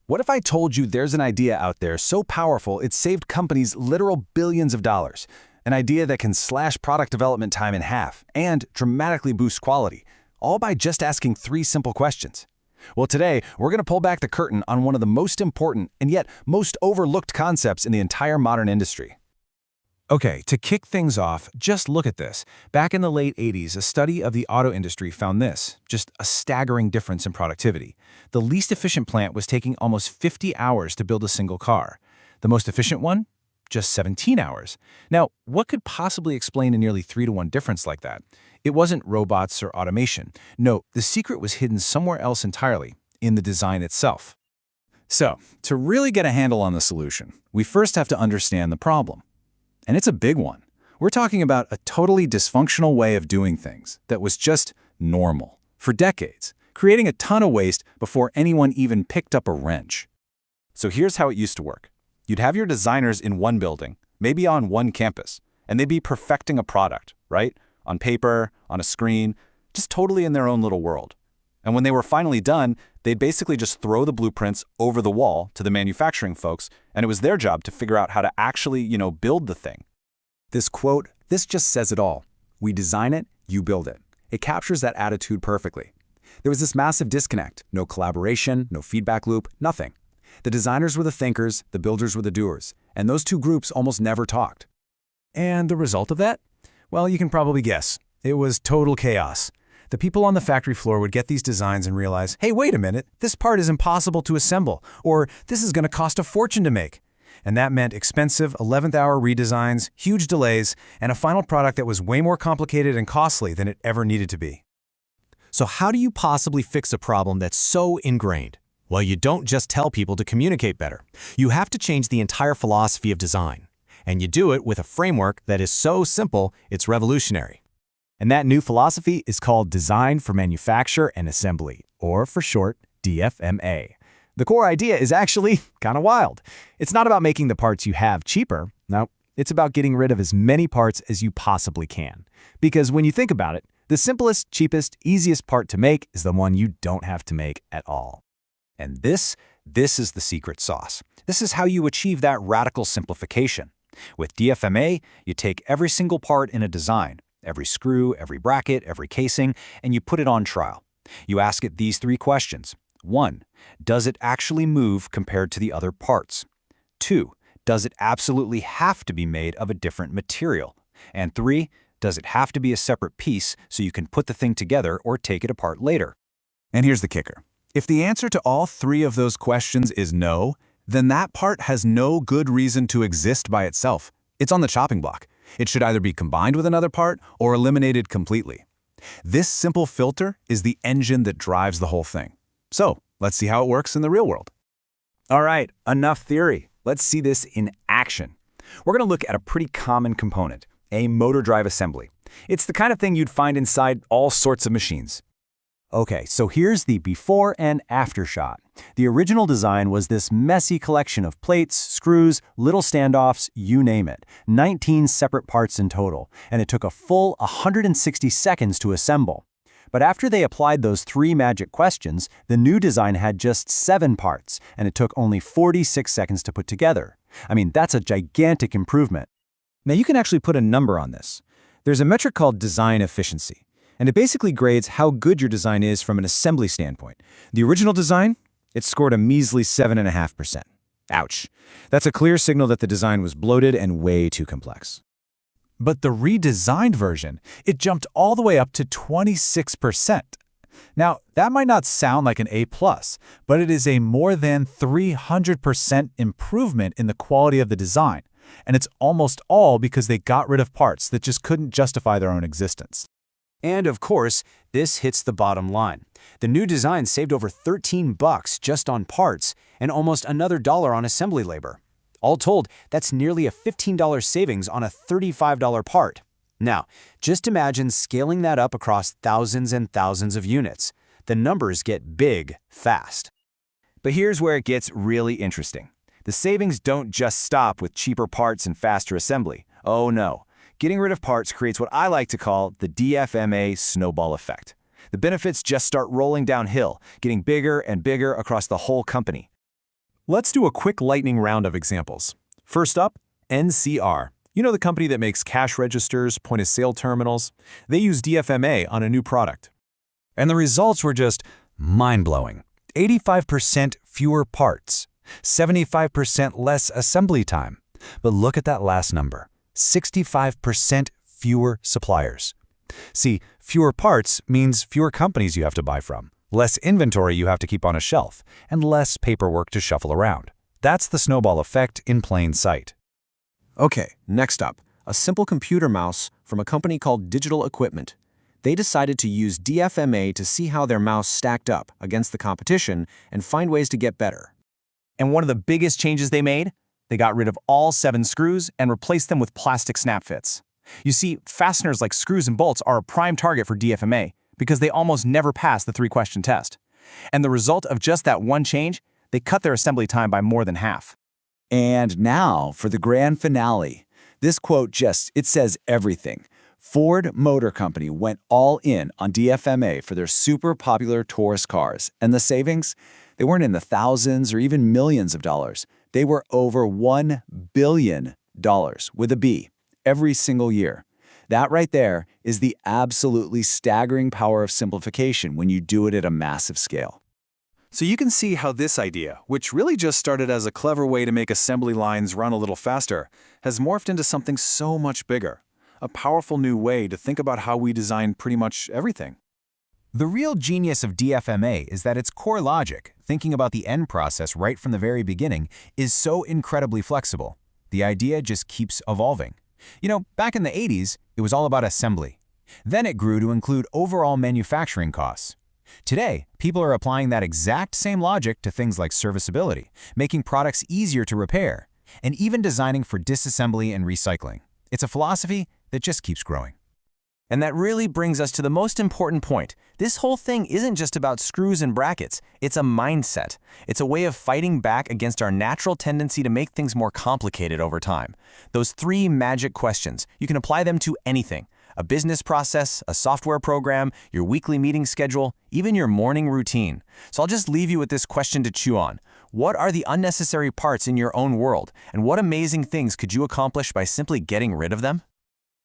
What if I told you there's an idea out there so powerful it saved companies literal billions of dollars? An idea that can slash product development time in half and dramatically boost quality, all by just asking 3 simple questions. Well, today, we're going to pull back the curtain on one of the most important and yet most overlooked concepts in the entire modern industry. Okay, to kick things off, just look at this. Back in the late 80s, a study of the auto industry found this, just a staggering difference in productivity. The least efficient plant was taking almost 50 hours to build a single car. The most efficient one? Just 17 hours. Now, what could possibly explain a nearly 3-to-1 difference like that? It wasn't robots or automation. No, the secret was hidden somewhere else entirely, in the design itself. So, to really get a handle on the solution, we first have to understand the problem. And it's a big one. We're talking about a totally dysfunctional way of doing things that was just normal for decades, creating a ton of waste before anyone even picked up a wrench. So here's how it used to work. You'd have your designers in one building, maybe on one campus, and they'd be perfecting a product, right? On paper, on a screen, just totally in their own little world. And when they were finally done, they'd basically just throw the blueprints over the wall to the manufacturing folks, and it was their job to figure out how to actually, build the thing. This quote, this just says it all. We design it, you build it. It captures that attitude perfectly. There was this massive disconnect, no collaboration, no feedback loop, nothing. The designers were the thinkers, the builders were the doers, and those two groups almost never talked. And the result of that? Well, you can probably guess. It was total chaos. The people on the factory floor would get these designs and realize, hey, wait a minute, this part is impossible to assemble, or this is going to cost a fortune to make. And that meant expensive 11th-hour redesigns, huge delays, and a final product that was way more complicated and costly than it ever needed to be. So how do you possibly fix a problem that's so ingrained? Well, you don't just tell people to communicate better. You have to change the entire philosophy of design. And you do it with a framework that is so simple, it's revolutionary. And that new philosophy is called Design for Manufacture and Assembly, or for short, DFMA. The core idea is actually kind of wild. It's not about making the parts you have cheaper. No, it's about getting rid of as many parts as you possibly can. Because when you think about it, the simplest, cheapest, easiest part to make is the one you don't have to make at all. And this is the secret sauce. This is how you achieve that radical simplification. With DFMA, you take every single part in a design, every screw, every bracket, every casing, and you put it on trial. You ask it these 3 questions. 1. Does it actually move compared to the other parts? 2. Does it absolutely have to be made of a different material? And 3. Does it have to be a separate piece so you can put the thing together or take it apart later? And here's the kicker. If the answer to all 3 of those questions is no, then that part has no good reason to exist by itself. It's on the chopping block. It should either be combined with another part or eliminated completely. This simple filter is the engine that drives the whole thing. So, let's see how it works in the real world. All right, enough theory. Let's see this in action. We're going to look at a pretty common component, a motor drive assembly. It's the kind of thing you'd find inside all sorts of machines. Okay, so here's the before and after shot. The original design was this messy collection of plates, screws, little standoffs, you name it. 19 separate parts in total, and it took a full 160 seconds to assemble. But after they applied those 3 magic questions, the new design had just 7 parts, and it took only 46 seconds to put together. I mean, that's a gigantic improvement. Now you can actually put a number on this. There's a metric called design efficiency. And it basically grades how good your design is from an assembly standpoint. The original design, it scored a measly 7.5%. Ouch. That's a clear signal that the design was bloated and way too complex. But the redesigned version, it jumped all the way up to 26%. Now, that might not sound like an A+, but it is a more than 300% improvement in the quality of the design. And it's almost all because they got rid of parts that just couldn't justify their own existence. And of course, this hits the bottom line. The new design saved over $13 just on parts and almost another $1 on assembly labor. All told, that's nearly a $15 savings on a $35 part. Now, just imagine scaling that up across thousands and thousands of units. The numbers get big fast. But here's where it gets really interesting. The savings don't just stop with cheaper parts and faster assembly. Oh no. Getting rid of parts creates what I like to call the DFMA snowball effect. The benefits just start rolling downhill, getting bigger and bigger across the whole company. Let's do a quick lightning round of examples. First up, NCR. You know the company that makes cash registers, point-of-sale terminals? They use DFMA on a new product. And the results were just mind-blowing. 85% fewer parts, 75% less assembly time. But look at that last number, 65% fewer suppliers. See, fewer parts means fewer companies you have to buy from, less inventory you have to keep on a shelf, and less paperwork to shuffle around. That's the snowball effect in plain sight. Okay, next up, a simple computer mouse from a company called Digital Equipment. They decided to use DFMA to see how their mouse stacked up against the competition and find ways to get better. And one of the biggest changes they made? They got rid of all 7 screws and replaced them with plastic snap fits. You see, fasteners like screws and bolts are a prime target for DFMA because they almost never pass the 3-question test. And the result of just that one change, they cut their assembly time by more than half. And now for the grand finale. This quote it says everything. Ford Motor Company went all in on DFMA for their super popular tourist cars. And the savings? They weren't in the thousands or even millions of dollars. They were over $1 billion with a B every single year. That right there is the absolutely staggering power of simplification when you do it at a massive scale. So you can see how this idea, which really just started as a clever way to make assembly lines run a little faster, has morphed into something so much bigger. A powerful new way to think about how we design pretty much everything. The real genius of DFMA is that its core logic, thinking about the end process right from the very beginning, is so incredibly flexible. The idea just keeps evolving. You know, back in the 80s, it was all about assembly. Then it grew to include overall manufacturing costs. Today, people are applying that exact same logic to things like serviceability, making products easier to repair, and even designing for disassembly and recycling. It's a philosophy that just keeps growing. And that really brings us to the most important point. This whole thing isn't just about screws and brackets. It's a mindset. It's a way of fighting back against our natural tendency to make things more complicated over time. Those 3 magic questions, you can apply them to anything. A business process, a software program, your weekly meeting schedule, even your morning routine. So I'll just leave you with this question to chew on. What are the unnecessary parts in your own world, and what amazing things could you accomplish by simply getting rid of them?